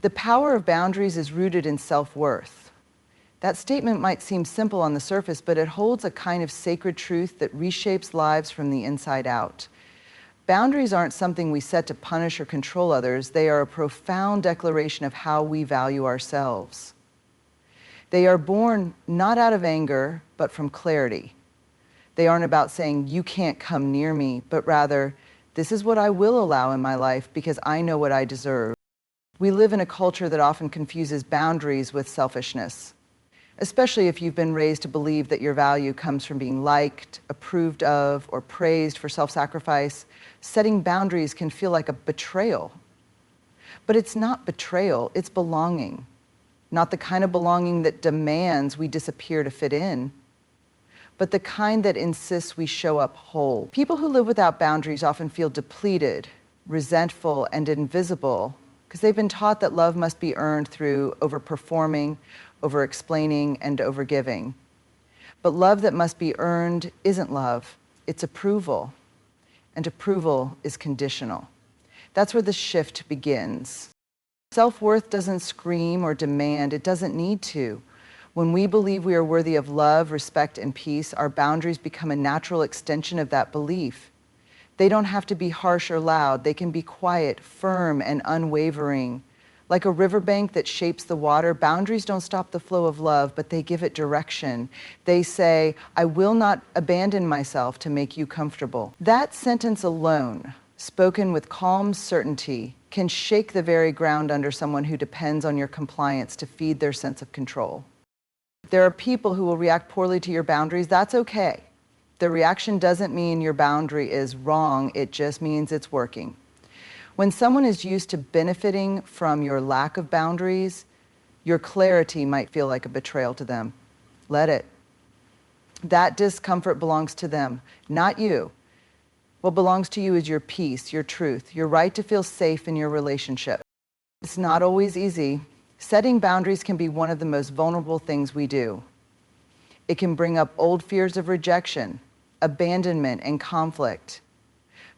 The power of boundaries is rooted in self-worth. That statement might seem simple on the surface, but it holds a kind of sacred truth that reshapes lives from the inside out. Boundaries aren't something we set to punish or control others. They are a profound declaration of how we value ourselves. They are born not out of anger, but from clarity. They aren't about saying, you can't come near me, but rather, this is what I will allow in my life because I know what I deserve. We live in a culture that often confuses boundaries with selfishness, especially if you've been raised to believe that your value comes from being liked, approved of, or praised for self-sacrifice. Setting boundaries can feel like a betrayal. But it's not betrayal, it's belonging. Not the kind of belonging that demands we disappear to fit in, but the kind that insists we show up whole. People who live without boundaries often feel depleted, resentful, and invisible because they've been taught that love must be earned through overperforming, over-explaining, and over-giving. But love that must be earned isn't love, it's approval. And approval is conditional. That's where the shift begins. Self-worth doesn't scream or demand, it doesn't need to. When we believe we are worthy of love, respect, and peace, our boundaries become a natural extension of that belief. They don't have to be harsh or loud. They can be quiet, firm, and unwavering. Like a riverbank that shapes the water, boundaries don't stop the flow of love, but they give it direction. They say, I will not abandon myself to make you comfortable. That sentence alone, spoken with calm certainty, can shake the very ground under someone who depends on your compliance to feed their sense of control. There are people who will react poorly to your boundaries. That's okay. The reaction doesn't mean your boundary is wrong. It just means it's working. When someone is used to benefiting from your lack of boundaries, your clarity might feel like a betrayal to them. Let it. That discomfort belongs to them, not you. What belongs to you is your peace, your truth, your right to feel safe in your relationship. It's not always easy. Setting boundaries can be one of the most vulnerable things we do. It can bring up old fears of rejection, abandonment, and conflict.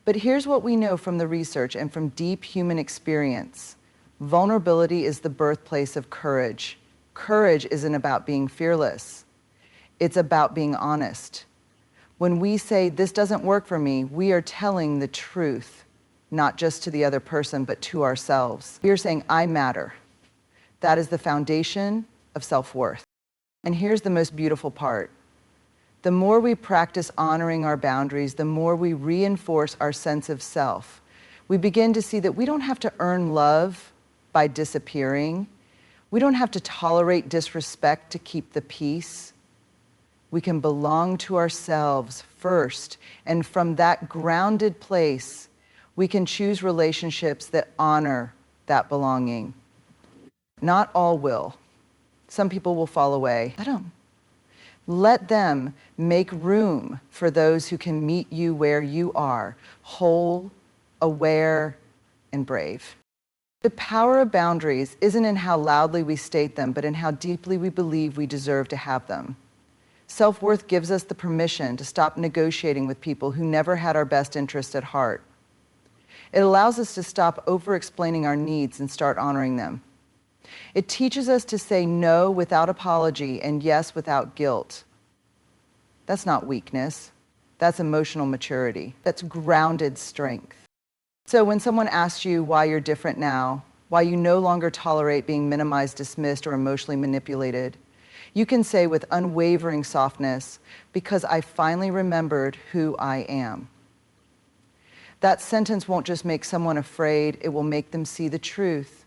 But here's what we know from the research and from deep human experience. Vulnerability is the birthplace of courage. Courage isn't about being fearless. It's about being honest. When we say, this doesn't work for me, we are telling the truth, not just to the other person, but to ourselves. We are saying, I matter. That is the foundation of self-worth. And here's the most beautiful part. The more we practice honoring our boundaries, the more we reinforce our sense of self. We begin to see that we don't have to earn love by disappearing. We don't have to tolerate disrespect to keep the peace. We can belong to ourselves first, and from that grounded place, we can choose relationships that honor that belonging. Not all will. Some people will fall away. Let them. Let them make room for those who can meet you where you are, whole, aware, and brave. The power of boundaries isn't in how loudly we state them, but in how deeply we believe we deserve to have them. Self-worth gives us the permission to stop negotiating with people who never had our best interest at heart. It allows us to stop over-explaining our needs and start honoring them. It teaches us to say no without apology and yes without guilt. That's not weakness. That's emotional maturity. That's grounded strength. So when someone asks you why you're different now, why you no longer tolerate being minimized, dismissed, or emotionally manipulated, you can say with unwavering softness, because I finally remembered who I am. That sentence won't just make someone afraid, it will make them see the truth.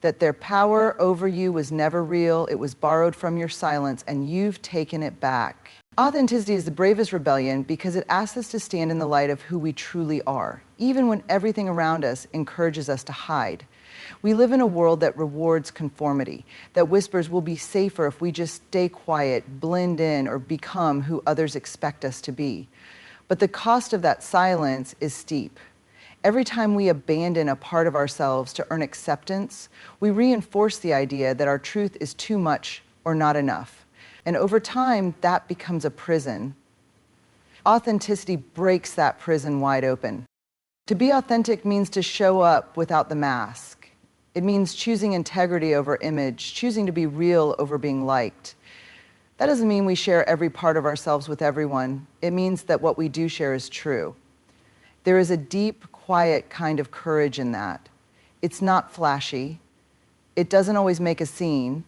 That their power over you was never real, it was borrowed from your silence, and you've taken it back. Authenticity is the bravest rebellion because it asks us to stand in the light of who we truly are, even when everything around us encourages us to hide. We live in a world that rewards conformity, that whispers we'll be safer if we just stay quiet, blend in, or become who others expect us to be. But the cost of that silence is steep. Every time we abandon a part of ourselves to earn acceptance, we reinforce the idea that our truth is too much or not enough. And over time, that becomes a prison. Authenticity breaks that prison wide open. To be authentic means to show up without the mask. It means choosing integrity over image, choosing to be real over being liked. That doesn't mean we share every part of ourselves with everyone. It means that what we do share is true. There is a deep, quiet kind of courage in that. It's not flashy. It doesn't always make a scene,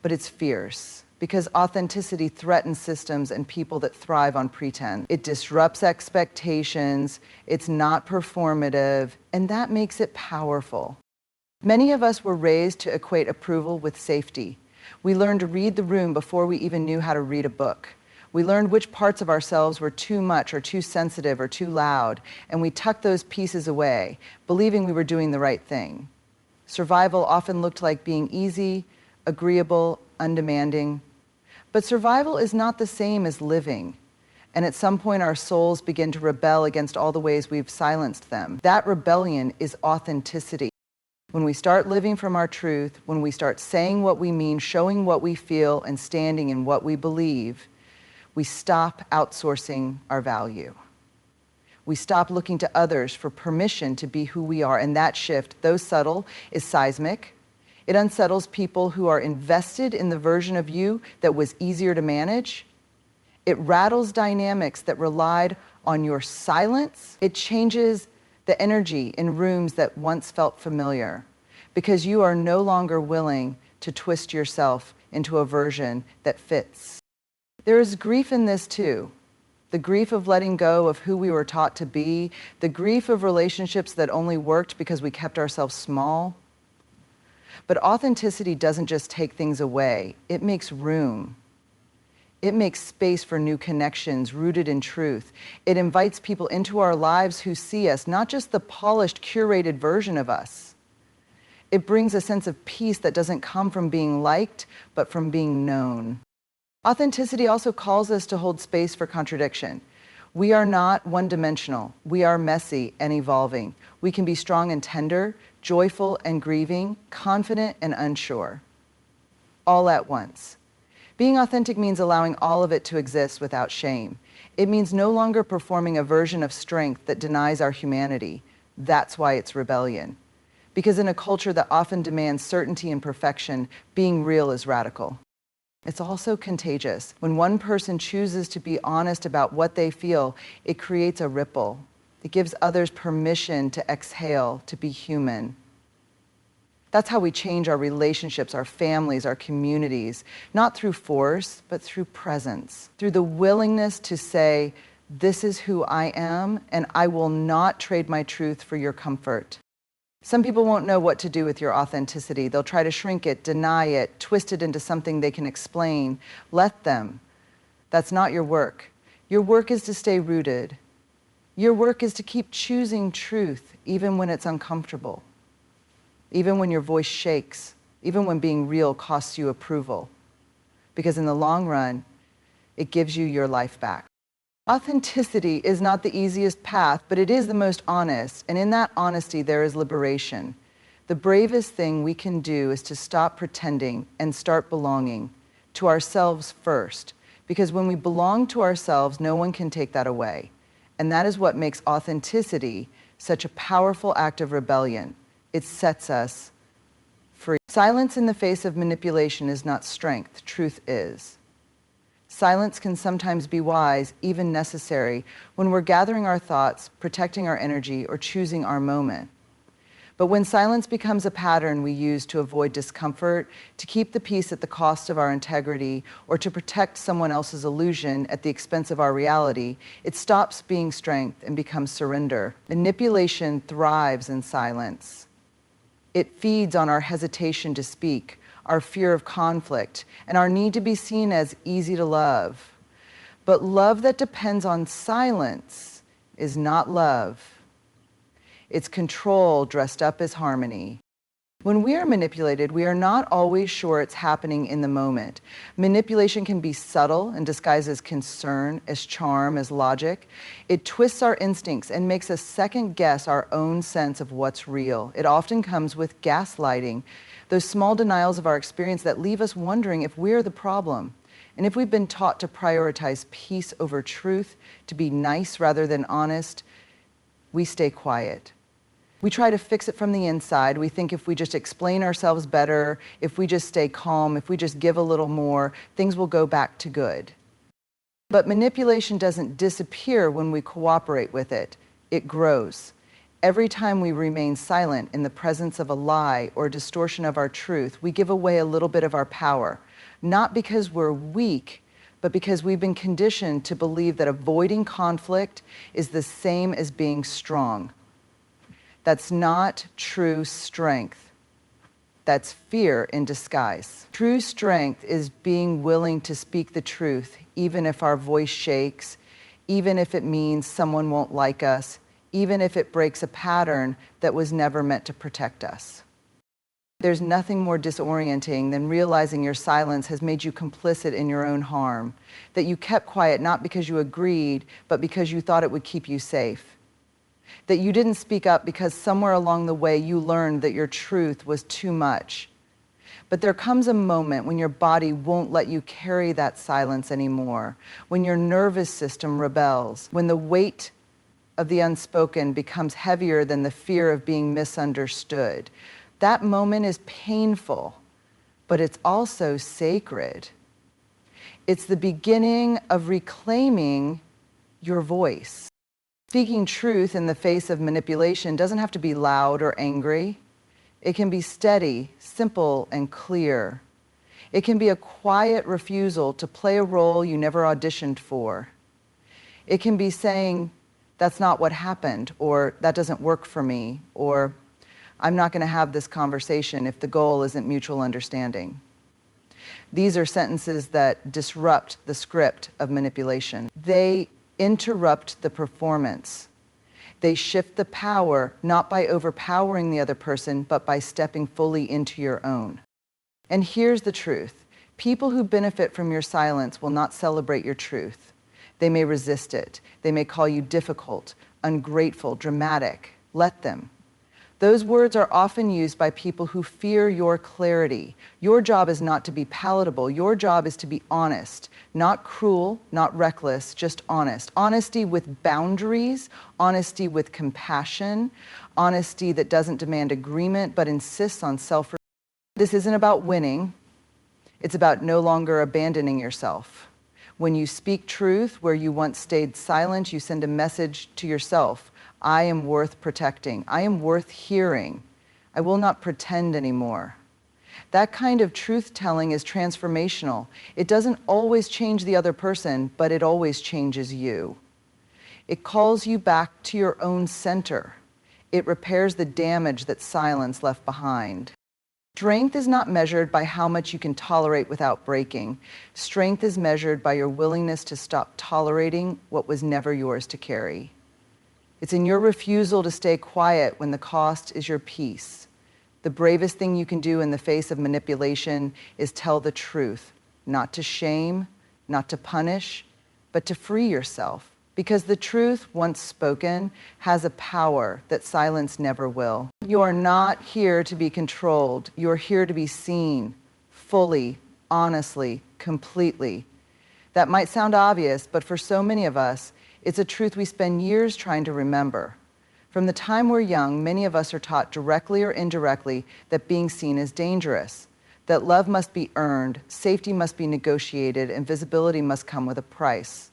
but it's fierce, because authenticity threatens systems and people that thrive on pretense. It disrupts expectations, it's not performative, and that makes it powerful. Many of us were raised to equate approval with safety. We learned to read the room before we even knew how to read a book. We learned which parts of ourselves were too much or too sensitive or too loud, and we tucked those pieces away, believing we were doing the right thing. Survival often looked like being easy, agreeable, undemanding. But survival is not the same as living. And at some point, our souls begin to rebel against all the ways we've silenced them. That rebellion is authenticity. When we start living from our truth, when we start saying what we mean, showing what we feel, and standing in what we believe, we stop outsourcing our value. We stop looking to others for permission to be who we are. And that shift, though subtle, is seismic. It unsettles people who are invested in the version of you that was easier to manage. It rattles dynamics that relied on your silence. It changes the energy in rooms that once felt familiar, because you are no longer willing to twist yourself into a version that fits. There is grief in this too. The grief of letting go of who we were taught to be, the grief of relationships that only worked because we kept ourselves small. But authenticity doesn't just take things away, it makes room. It makes space for new connections rooted in truth. It invites people into our lives who see us, not just the polished, curated version of us. It brings a sense of peace that doesn't come from being liked, but from being known. Authenticity also calls us to hold space for contradiction. We are not one-dimensional. We are messy and evolving. We can be strong and tender, joyful and grieving, confident and unsure, all at once. Being authentic means allowing all of it to exist without shame. It means no longer performing a version of strength that denies our humanity. That's why it's rebellion. Because in a culture that often demands certainty and perfection, being real is radical. It's also contagious. When one person chooses to be honest about what they feel, it creates a ripple. It gives others permission to exhale, to be human. That's how we change our relationships, our families, our communities, not through force, but through presence, through the willingness to say, this is who I am, and I will not trade my truth for your comfort. Some people won't know what to do with your authenticity. They'll try to shrink it, deny it, twist it into something they can explain. Let them. That's not your work. Your work is to stay rooted. Your work is to keep choosing truth, even when it's uncomfortable. Even when your voice shakes, even when being real costs you approval. Because in the long run, it gives you your life back. Authenticity is not the easiest path, but it is the most honest. And in that honesty, there is liberation. The bravest thing we can do is to stop pretending and start belonging to ourselves first. Because when we belong to ourselves, no one can take that away. And that is what makes authenticity such a powerful act of rebellion. It sets us free. Silence in the face of manipulation is not strength, truth is. Silence can sometimes be wise, even necessary, when we're gathering our thoughts, protecting our energy, or choosing our moment. But when silence becomes a pattern we use to avoid discomfort, to keep the peace at the cost of our integrity, or to protect someone else's illusion at the expense of our reality, it stops being strength and becomes surrender. Manipulation thrives in silence. It feeds on our hesitation to speak, our fear of conflict, and our need to be seen as easy to love. But love that depends on silence is not love. It's control dressed up as harmony. When we are manipulated, we are not always sure it's happening in the moment. Manipulation can be subtle and disguised as concern, as charm, as logic. It twists our instincts and makes us second guess our own sense of what's real. It often comes with gaslighting, those small denials of our experience that leave us wondering if we're the problem. And if we've been taught to prioritize peace over truth, to be nice rather than honest, we stay quiet. We try to fix it from the inside. We think if we just explain ourselves better, if we just stay calm, if we just give a little more, things will go back to good. But manipulation doesn't disappear when we cooperate with it. It grows. Every time we remain silent in the presence of a lie or distortion of our truth, we give away a little bit of our power, not because we're weak, but because we've been conditioned to believe that avoiding conflict is the same as being strong. That's not true strength. That's fear in disguise. True strength is being willing to speak the truth, even if our voice shakes, even if it means someone won't like us, even if it breaks a pattern that was never meant to protect us. There's nothing more disorienting than realizing your silence has made you complicit in your own harm, that you kept quiet not because you agreed, but because you thought it would keep you safe. That you didn't speak up because somewhere along the way you learned that your truth was too much. But there comes a moment when your body won't let you carry that silence anymore, when your nervous system rebels, when the weight of the unspoken becomes heavier than the fear of being misunderstood. That moment is painful, but it's also sacred. It's the beginning of reclaiming your voice. Speaking truth in the face of manipulation doesn't have to be loud or angry. It can be steady, simple, and clear. It can be a quiet refusal to play a role you never auditioned for. It can be saying, "That's not what happened," or "That doesn't work for me," or "I'm not going to have this conversation if the goal isn't mutual understanding." These are sentences that disrupt the script of manipulation. They interrupt the performance. They shift the power, not by overpowering the other person, but by stepping fully into your own. And here's the truth. People who benefit from your silence will not celebrate your truth. They may resist it. They may call you difficult, ungrateful, dramatic. Let them. Those words are often used by people who fear your clarity. Your job is not to be palatable. Your job is to be honest, not cruel, not reckless, just honest. Honesty with boundaries, honesty with compassion, honesty that doesn't demand agreement but insists on self-respect. This isn't about winning. It's about no longer abandoning yourself. When you speak truth where you once stayed silent, you send a message to yourself. I am worth protecting. I am worth hearing. I will not pretend anymore. That kind of truth-telling is transformational. It doesn't always change the other person, but it always changes you. It calls you back to your own center. It repairs the damage that silence left behind. Strength is not measured by how much you can tolerate without breaking. Strength is measured by your willingness to stop tolerating what was never yours to carry. It's in your refusal to stay quiet when the cost is your peace. The bravest thing you can do in the face of manipulation is tell the truth, not to shame, not to punish, but to free yourself. Because the truth, once spoken, has a power that silence never will. You are not here to be controlled. You're here to be seen, fully, honestly, completely. That might sound obvious, but for so many of us, it's a truth we spend years trying to remember. From the time we're young, many of us are taught directly or indirectly that being seen is dangerous, that love must be earned, safety must be negotiated, and visibility must come with a price.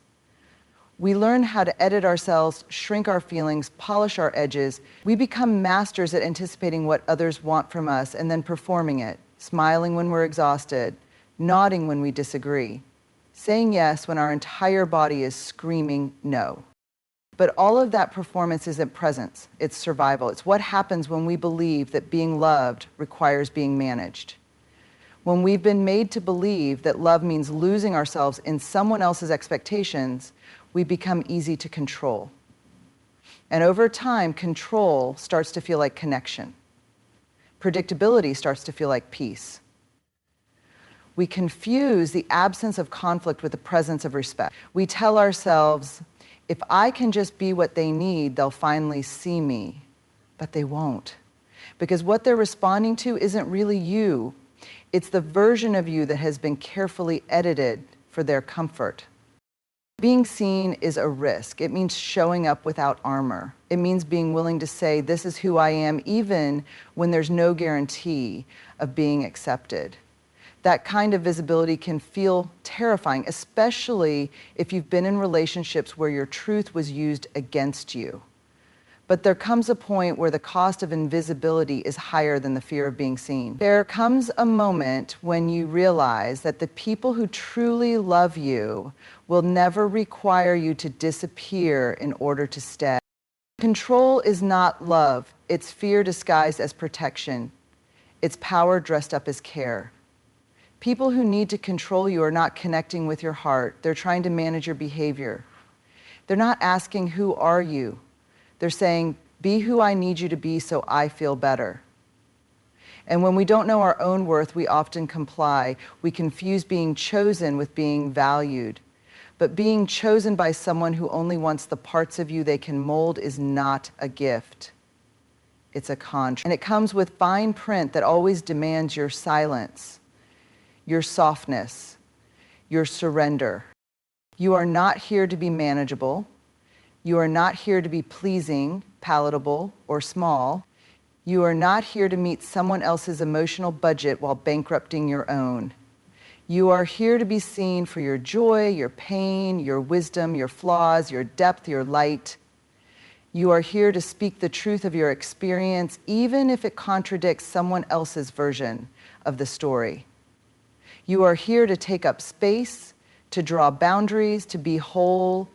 We learn how to edit ourselves, shrink our feelings, polish our edges. We become masters at anticipating what others want from us and then performing it, smiling when we're exhausted, nodding when we disagree, saying yes when our entire body is screaming no. But all of that performance isn't presence, it's survival. It's what happens when we believe that being loved requires being managed. When we've been made to believe that love means losing ourselves in someone else's expectations, we become easy to control. And over time, control starts to feel like connection. Predictability starts to feel like peace. We confuse the absence of conflict with the presence of respect. We tell ourselves, if I can just be what they need, they'll finally see me. But they won't. Because what they're responding to isn't really you. It's the version of you that has been carefully edited for their comfort. Being seen is a risk. It means showing up without armor. It means being willing to say, this is who I am, even when there's no guarantee of being accepted. That kind of visibility can feel terrifying, especially if you've been in relationships where your truth was used against you. But there comes a point where the cost of invisibility is higher than the fear of being seen. There comes a moment when you realize that the people who truly love you will never require you to disappear in order to stay. Control is not love. It's fear disguised as protection. It's power dressed up as care. People who need to control you are not connecting with your heart. They're trying to manage your behavior. They're not asking, who are you? They're saying, be who I need you to be so I feel better. And when we don't know our own worth, we often comply. We confuse being chosen with being valued. But being chosen by someone who only wants the parts of you they can mold is not a gift. It's a contract. And it comes with fine print that always demands your silence, your softness, your surrender. You are not here to be manageable. You are not here to be pleasing, palatable, or small. You are not here to meet someone else's emotional budget while bankrupting your own. You are here to be seen for your joy, your pain, your wisdom, your flaws, your depth, your light. You are here to speak the truth of your experience, even if it contradicts someone else's version of the story. You are here to take up space, to draw boundaries, to be whole.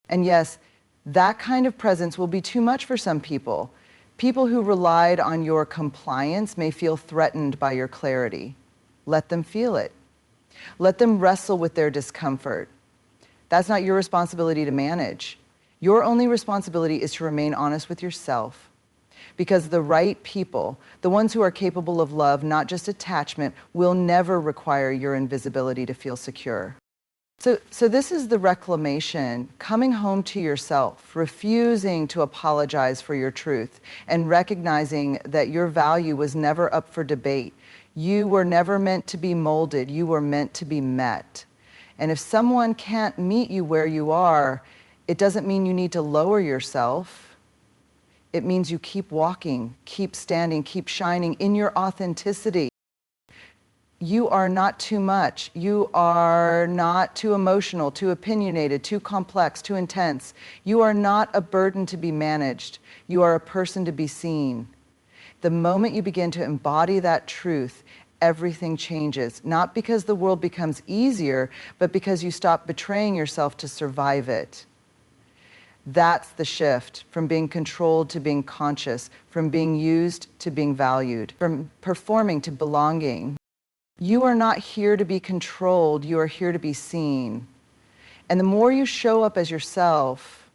And yes, that kind of presence will be too much for some people. People who relied on your compliance may feel threatened by your clarity. Let them feel it. Let them wrestle with their discomfort. That's not your responsibility to manage. Your only responsibility is to remain honest with yourself. Because the right people, the ones who are capable of love, not just attachment, will never require your invisibility to feel secure. So this is the reclamation, coming home to yourself, refusing to apologize for your truth, and recognizing that your value was never up for debate. You were never meant to be molded. You were meant to be met. And if someone can't meet you where you are, it doesn't mean you need to lower yourself. It means you keep walking, keep standing, keep shining in your authenticity. You are not too much. You are not too emotional, too opinionated, too complex, too intense. You are not a burden to be managed. You are a person to be seen. The moment you begin to embody that truth, everything changes. Not because the world becomes easier, but because you stop betraying yourself to survive it. That's the shift from being controlled to being conscious, from being used to being valued, from performing to belonging. You are not here to be controlled, you are here to be seen. And the more you show up as yourself,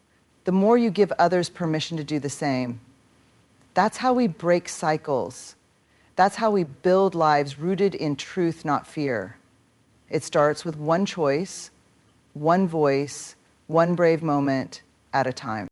the more you give others permission to do the same. That's how we break cycles. That's how we build lives rooted in truth, not fear. It starts with one choice, one voice, one brave moment at a time.